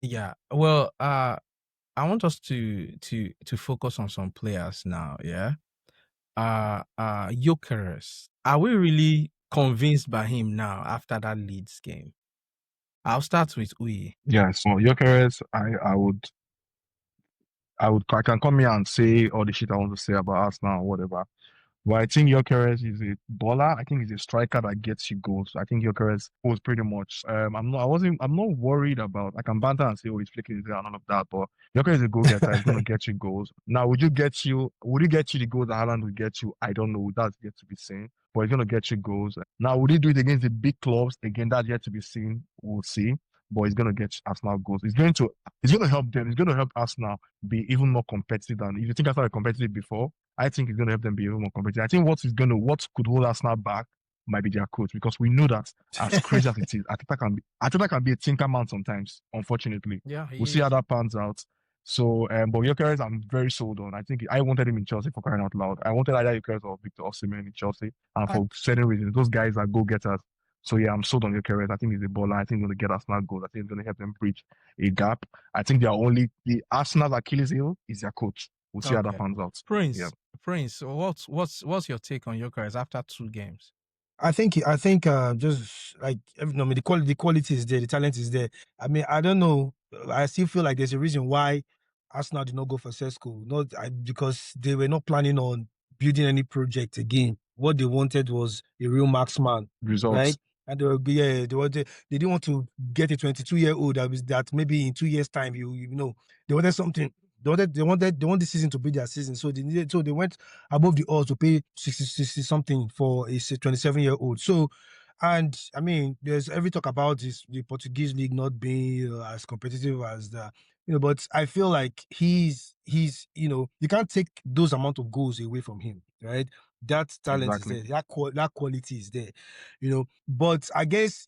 Yeah. Well, I want us to focus on some players now. Yeah. Gyokeres. Are we really convinced by him now after that Leeds game? I'll start with Uyi. Yeah, so Gyökeres, I can come here and say all the shit I want to say about Arsenal or whatever. But I think Gyökeres is a baller. I think he's a striker that gets you goals. I think Gyökeres was pretty much. I'm not worried about. I can banter and say, oh, he's flicking his hair and all of that. But Gyökeres is a goal getter. He's gonna get you goals. Now, Would he get you the goals that Haaland will get you? I don't know. That's yet to be seen. But he's gonna get you goals. Now, would he do it against the big clubs? Again, that's yet to be seen. We'll see. But he's gonna get Arsenal goals. He's going to help them. He's going to help Arsenal be even more competitive than if you think Arsenal were competitive before. I think it's going to help them be even more competitive. I think what could hold Arsenal back might be their coach because we know that as crazy as it is, Arteta can be a tinker man sometimes. Unfortunately, Yeah, we'll he see how is. that pans out. So, but Gyökeres, I'm very sold on. I think I wanted him in Chelsea for crying out loud. I wanted either Gyökeres or Victor Osimhen in Chelsea, and I, for certain reasons, those guys are go getters. So yeah, I'm sold on Gyökeres. I think he's a baller. I think he's going to get Arsenal goals. I think he's going to help them bridge a gap. I think the Arsenal's Achilles heel is their coach. We'll see how that Okay. pans out. Yeah. Prince, what's your take on Gyökeres after 2 games? I think just like no, I mean, the quality is there, the talent is there. I mean, I don't know. I still feel like there's a reason why Arsenal did not go for Sesko, because they were not planning on building any project again. What they wanted was a real marksman, right? Results. And they didn't want to get a 22-year-old that maybe in 2 years' time they wanted something. They want the season to be their season, so they went above the odds to pay 60 something for a 27-year-old. So, and I mean, there's every talk about the Portuguese league not being as competitive as but I feel like you can't take those amount of goals away from him, right? That talent is Exactly. there, that quality is there, But I guess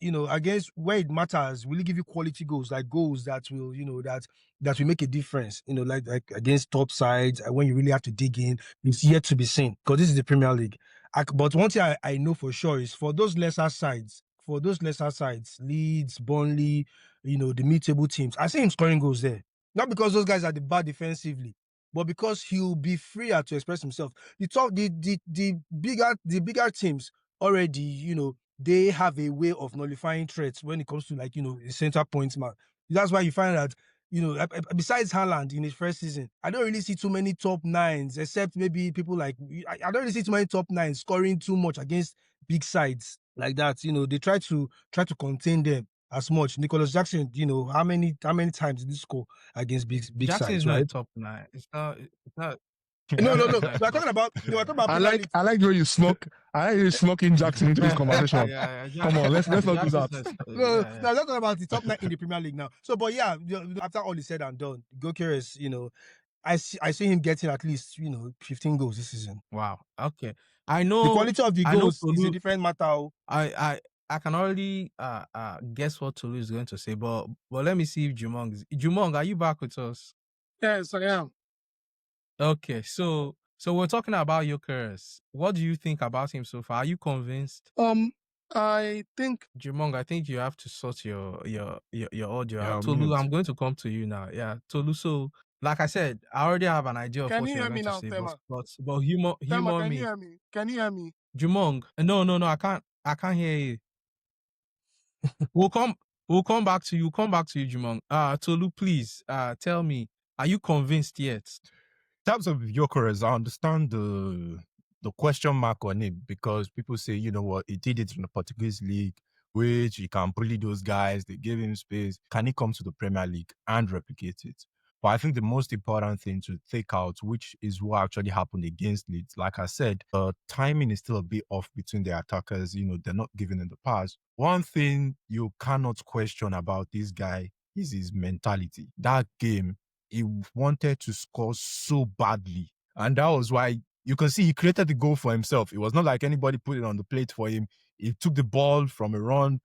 where it matters, will he give you quality goals, like goals that will, that will make a difference, like against top sides, when you really have to dig in. It's yet to be seen because this is the Premier League. But one thing I know for sure is for those lesser sides, Leeds, Burnley, the mid-table teams, I see him scoring goals there. Not because those guys are the bad defensively, but because he'll be freer to express himself. The bigger teams already, they have a way of nullifying threats when it comes to, like, a center point man. That's why you find that, besides Haaland in his first season, I don't really see too many top nines, except maybe people like, I don't really see too many top nines scoring too much against big sides like that. They try to contain them as much. Nicholas Jackson, how many times did he score against big Jackson is sides, not a right? top nine. It's not No, no, Jackson is no. not a We're top. talking about we're talking about I Premier like League. I like where you smoke. I like you smoking Jackson into this conversation. Yeah, Come on, let's not do Jackson is that. not. No, Yeah, no, I'm not talking about the top nine in the Premier League now. So, but yeah, after all is said and done, Gyokeres, I see him getting at least 15 goals this season. wow. Okay. I The know. quality of the I know. goals is a Tolu. different matter. Oh. I can already guess what Tolu is going to say, but let me see if Jumong, are you back with us? Yes, I am. Okay. So we're talking about Gyökeres. What do you think about him so far? Are you convinced? I think. Jumong, I think you have to sort your audio Yeah, out. I'm Tolu, I'm mute. going to come to you now. Yeah, Tolu. So, like I said, I already have an idea of Can what you you're hear going me to now, say, but Tema? Tema, humor can you me. hear me? Can you hear me? Jumong, no, I can't hear you. We'll come, we'll come back to you. Come back to you, Jumong. Tolu, please, tell me, are you convinced yet? In terms of Gyökeres, I understand the question mark on it because people say, you know what, he did it in the Portuguese league, which he can bully those guys. They give him space. Can he come to the Premier League and replicate it? But I think the most important thing to take out, which is what actually happened against Leeds, like I said, the timing is still a bit off between the attackers. They're not giving in the pass. One thing you cannot question about this guy is his mentality. That game, he wanted to score so badly. And that was why you can see he created the goal for himself. It was not like anybody put it on the plate for him. He took the ball from a run,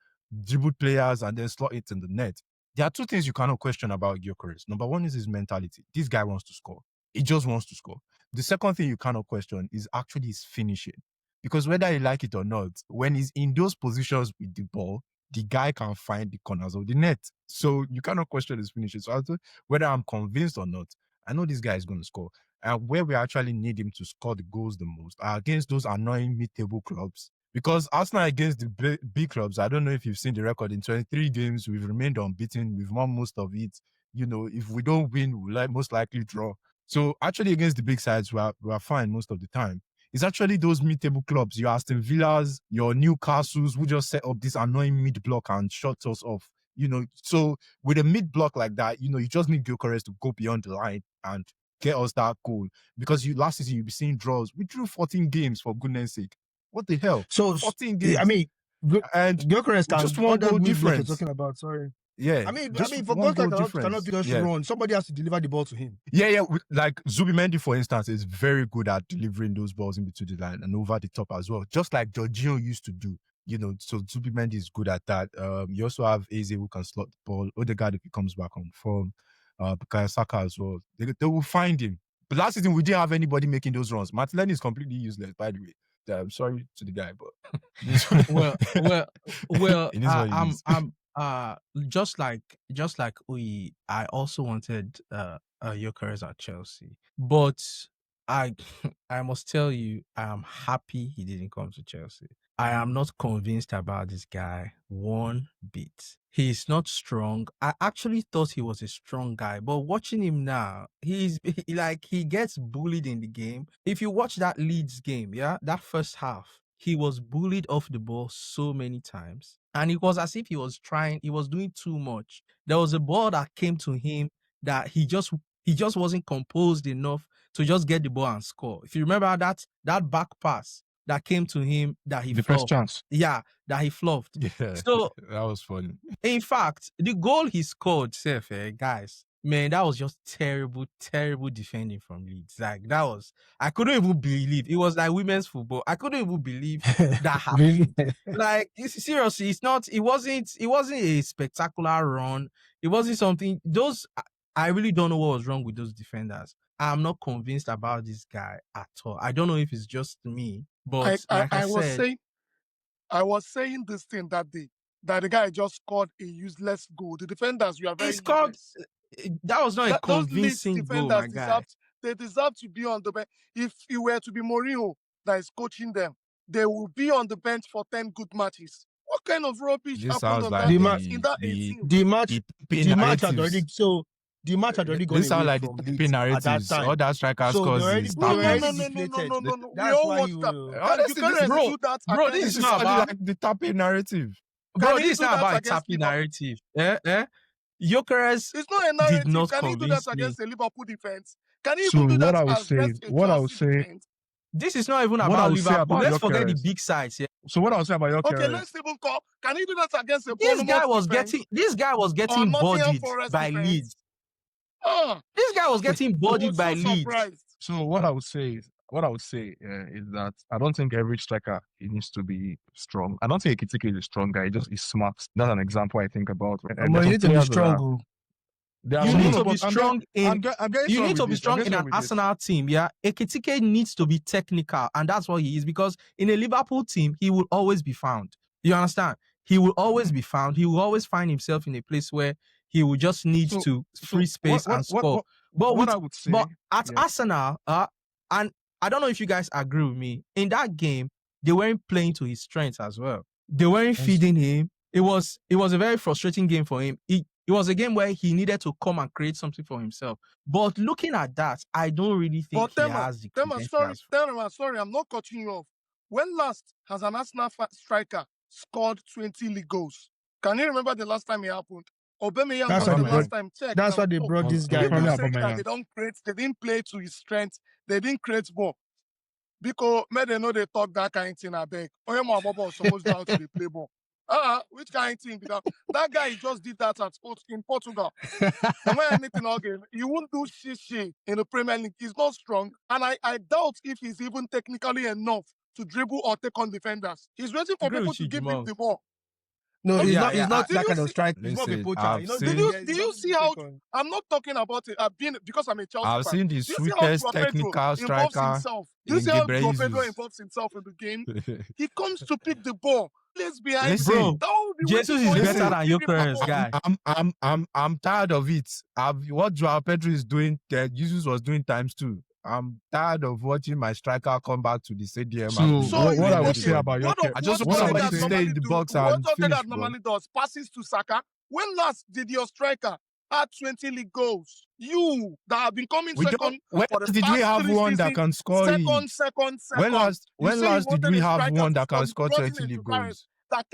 dribbled players, and then slot it in the net. There are two things you cannot question about Gyökeres. Number one is his mentality. This guy wants to score. He just wants to score. The second thing you cannot question is actually his finishing. Because whether you like it or not, when he's in those positions with the ball, the guy can find the corners of the net. So you cannot question his finishes. So whether I'm convinced or not, I know this guy is going to score. And where we actually need him to score the goals the most are against those annoying mid-table clubs. Because Arsenal against the big clubs, I don't know if you've seen the record. In 23 games, we've remained unbeaten. We've won most of it. If we don't win, we'll most likely draw. So actually against the big sides, we're fine most of the time. It's actually those mid-table clubs, your Aston Villas, your Newcastles, who just set up this annoying mid-block and shut us off. So with a mid-block like that, you just need Gyokeres to go beyond the line and get us that goal. Because last season, you'll be seeing draws. We drew 14 games, for goodness sake. What the hell? So 14 games. I mean, and Gyokeres can just one goal mid-block you're difference. talking about. Sorry. Yeah. I mean, just for one goals goal like cannot just run. Somebody has to deliver the ball to him. Yeah. Like Zubimendi, for instance, is very good at delivering those balls in between the line and over the top as well. Just like Jorginho used to do. So Zubimendi is good at that. You also have Eze who can slot the ball. Odegaard if he comes back on form. Bukayo Saka as well. They will find him. But last season we didn't have anybody making those runs. Martinelli is completely useless, by the way. I'm sorry to the guy, but well, it is what it is. I'm just like Uyi, I also wanted Gyokeres at Chelsea, but I I must tell you, I am happy he didn't come to Chelsea. I am not convinced about this guy one bit. He's not strong. I actually thought he was a strong guy, but watching him now, he gets bullied in the game. If you watch that Leeds game, that first half, he was bullied off the ball so many times. And it was as if he was doing too much. There was a ball that came to him that he just wasn't composed enough to just get the ball and score. If you remember that back pass that came to him that he The fluffed. first chance. Yeah, that he fluffed. Yeah, so that was funny. In fact, the goal he scored, guys, man, that was just terrible defending from Leeds. Like I couldn't even believe it was like women's football. I couldn't even believe that happened. Like seriously, it wasn't a spectacular run. It wasn't something I really don't know what was wrong with those defenders. I'm not convinced about this guy at all. I don't know if it's just me, but I was saying this thing that day, that the guy just scored a useless goal. The defenders were very useless. That was not a convincing goal, my guy. They deserve to be on the bench. If it were to be Mourinho that is coaching them, they will be on the bench for 10 good matches. What kind of rubbish happened on that in that 18? The match had already the match had already gone away like from the Leeds narratives. at that time. All that striker scores is No. We all watched that. Bro, this is not about like the tapping narrative. Bro, this is not about a tapping narrative. Gyokeres it's not a narrative. Did not Can he do that convince against me. a Liverpool defense? Can he even do that against a Chelsea defense? This is not even about Liverpool. Let's forget the big sides. Yeah. So what I would say about Gyokeres? Okay, let's even call. Can he do that against a This guy was getting bodied by Leeds. This guy was getting bodied by Leeds. So what I would say is that I don't think every striker needs to be strong. I don't think Ekitike is a strong guy. He's smart. That's an example I think about. You need to be strong. You need to be strong in an Arsenal team. Yeah, Ekitike needs to be technical, and that's what he is. Because in a Liverpool team, he will always be found. You understand? He will always be found. He will always find himself in a place where he will just need to free space and score. But at Arsenal, and I don't know if you guys agree with me, in that game, they weren't playing to his strengths as well. They weren't feeding him. It was a very frustrating game for him. It was a game where he needed to come and create something for himself. But looking at that, I don't really think he has the credentials. Sorry, I'm not cutting you off. When last has an Arsenal striker scored 20 league goals? Can you remember the last time it happened? Aubameyang was the last time. Check. That's why they brought this guy. They didn't play to his strength. They didn't create ball. Because they know they talk that kind of thing. I beg. Supposed to play ball. Which kind of thing? Because that guy just did that in Portugal. And when anything again, he won't do shit in the Premier League. He's not strong, and I doubt if he's even technically enough to dribble or take on defenders. He's waiting for people to give him the ball. No, he's not that kind of striker. He's not a poacher. Do you see how? I'm not talking about it. Because I'm a Chelsea fan. I've seen the sweetest technical striker. Do you see how Pedro involves himself in the game? He comes to pick the ball. plays behind Listen, him. Bro, That will be Jesus waiting is for him better to than give him a Gyokeres, ball. guy. I'm tired of it. What Joao Pedro is doing, Jesus was doing times 2. I'm tired of watching my striker come back to the stadium So and play So what I you would against say okay? about anybody. What of Gyökeres, I just what want what I would somebody Odegaard to say, stay normally in the do? box What and finish, Odegaard bro. normally does? Passes to Saka. When last did your striker add 20 league goals? You that have been coming We don't. second When for the did we past have 3 one that seasons, can score it? second. You When say you last did wanted we a have striker one to that score. can You score brought in 20 a league Gyokeres goals? that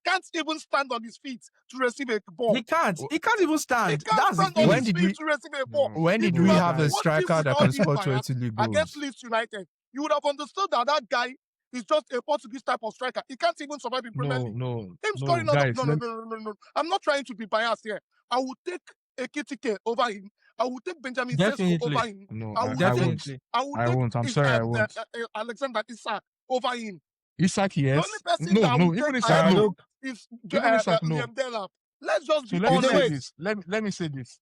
can't stand on his feet to receive a ball. He can't. Wh- He can't even He stand. can't That's the stand on When his thing. did feet we to receive a ball. no, when If did you we no, have have been a guys, watching striker that without can being score biased 20 league against goals? Leeds United, you would have understood that that guy is just a Portuguese type of striker. He can't even survive in Premier League. Him no, scoring on guys. no. I'm not trying to be biased here. I will take Ekitike over him. I will take Benjamin Sesko over Definitely. him. No, I will I take won't. Definitely. I will take I'm sorry, I won't. Alexander Isak over him. Isak, The only yes. person No, that I will no. Even take Isak, ahead I of no. don't. him is Even Isak, no. Liam Delap. Let's just So be let me say honest. Wait. this. Let me say this.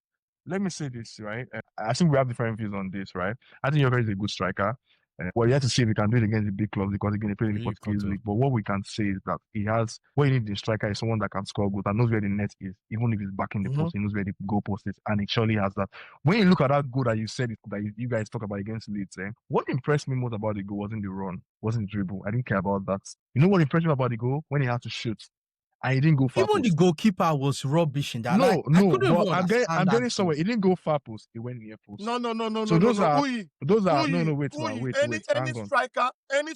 Let me say this, right? I think we have different views on this, right? I think Jokeres is a good striker. Well, you have to see if he can do it against the big clubs because he's going to play in the We Portuguese cut off. league. But what we can say is that he has, what you need in the striker is someone that can score goals and knows where the net is. Even if he's back in the post, he knows where the goal post is. And he surely has that. When you look at that goal that you said, that you guys talk about against Leeds, what impressed me most about the goal wasn't the run, wasn't the dribble. I didn't care about that. You know what impressed me about the goal? When he had to shoot. And he didn't go far Even the post. goalkeeper was rubbish in that. No, Like, I no, couldn't but even I'm understand that getting somewhere. goal. He didn't go far post. He went near post. No. So those are no, wait now, Uyi, wait, any hang on.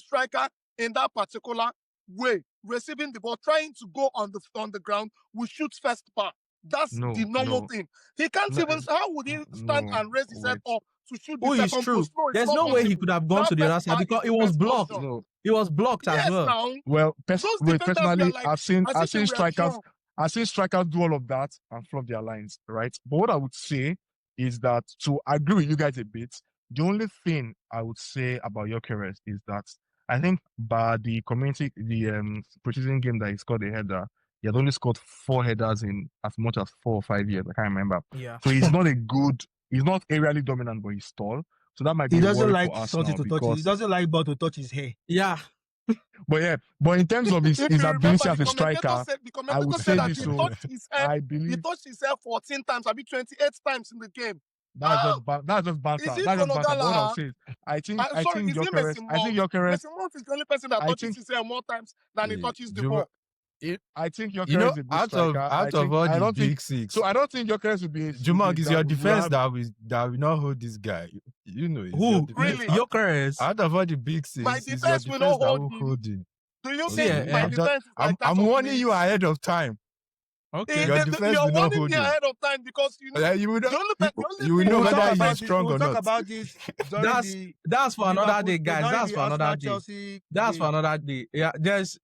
striker in that particular way, receiving the ball, trying to go on the ground, will shoot first part. That's the normal thing. He can't no, even. How would he stand no, and raise his head wait, up to shoot the Oh, it's second true. post? No, it's There's not no way he possible. could have gone That to the other first side part is because it the was best blocked. position. no. It was blocked as Yes, well. now Well, those defenders were like I've seen as if they were strikers, drunk. I've seen strikers do all of that and flop their lines, right? But what I would say is that to agree with you guys a bit, the only thing I would say about Gyökeres is that I think by the preseason game that he scored a header, he had only scored 4 headers in as much as 4 or 5 years. I can't remember. Yeah. So he's not aerially dominant, but he's tall. So that might be He a doesn't worry like for us something now to touch. He because, doesn't like ball to touch his hair. Yeah. but in terms of his If you ability remember, as a striker, the I would commentator say said that this. he So touched his head. I He believe touched himself 14 times, I mean 28 times in the game. that's just banter. Is it That's just banter. But what I'll Konogala? say is, I Sorry, think is it Gyökeres, Mason Mount? Mason Mount is the only person that I touches think his hair more times than he touches the Juma, ball. I think you Gyökeres know, is a good striker. out of all I the don't think big six, so. I don't think Gyökeres would be Jumag is your defense have, that will not hold this guy. You know, it's your Who? defense. Really? Gyökeres. Out of all the big six, My it's your defense will defense not that hold will him. hold him. Do you See, think my defense is like that I'm of warning you Leeds? ahead of time. Okay. Your defense You're will not warning hold me him. ahead of time because you know You will not, the only you will thing know We'll about whether talk he about is this. strong We'll or talk not. about this during That's for another day, guys. during That's the for another Arsenal day. Chelsea That's for game. another day. Yeah, there's